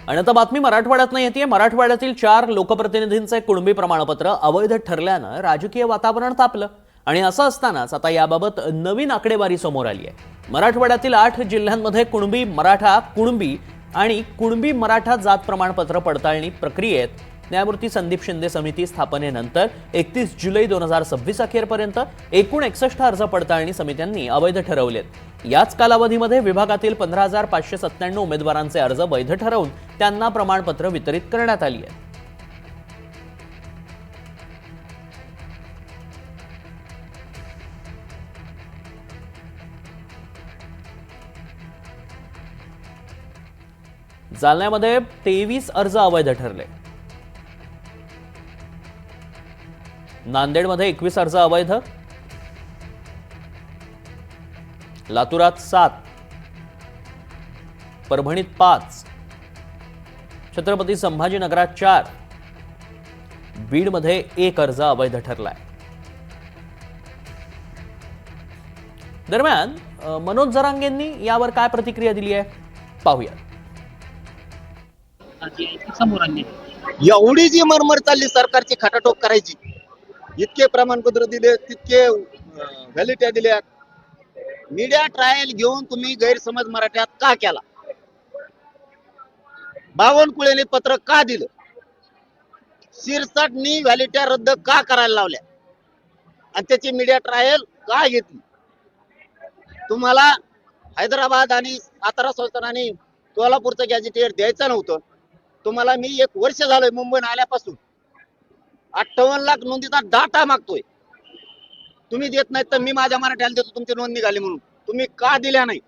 आणि आता बातमी मराठवाड्यातनं येते। मराठवाड्यातील 4 लोकप्रतिनिधींचे कुणबी प्रमाणपत्र अवैध ठरल्यानं राजकीय वातावरण तापलं आणि असं असतानाच आता याबाबत नवीन आकडेवारी समोर आली आहे। मराठवाड्यातील 8 जिल्ह्यांमध्ये कुणबी मराठा कुणबी आणि कुणबी मराठा जात प्रमाणपत्र पडताळणी प्रक्रियेत न्यायमूर्ती संदीप शिंदे समिती स्थापनेनंतर 31 जुलै 2026 अखेरपर्यंत एकूण 61 अर्ज पडताळणी समित्यांनी अवैध ठरवलेत। याच कालावधीमध्ये विभागातील 15,597 उमेदवारांचे अर्ज वैध ठरवून त्यांना प्रमाणपत्र वितरित करण्यात आली आहेत। जालन्यामध्ये 23 अर्ज अवैध ठरले। नांदेडमध्ये 21 अर्ज अवैध, लातूरात 7, परभणीत 5, छत्रपती संभाजीनगरात 4, बीडमध्ये 1 अर्ज अवैध ठरलाय। दरम्यान मनोज जरांगेंनी यावर काय प्रतिक्रिया दिली आहे पाहूया। एवढी जी मरमर चालली सरकारची खटाटोप करायची, इतके प्रमाणपत्र दिले, तितके व्हॅलिडिटी दिल्या, मीडिया ट्रायल घेऊन तुम्ही गैरसमज मराठ्यात का केला? बावनकुळेने पत्र का दिलं? शिरसाटनी व्हॅलिडिटी रद्द का करायला लावल्या आणि त्याची मीडिया ट्रायल का घेतली? तुम्हाला हैदराबाद आणि सातारा संस्थान आणि कोल्हापूरचं गॅजेटियर द्यायचं नव्हतं? तुम्हाला मी 1 वर्ष झालंय मुंबईत आल्यापासून 58 लाख नोंदीचा डाटा मागतोय, तुम्ही देत नाही, तर मी माझ्या मराठ्याला देतो तुमची नोंद निघाली म्हणून। तुम्ही का दिल्या नाही?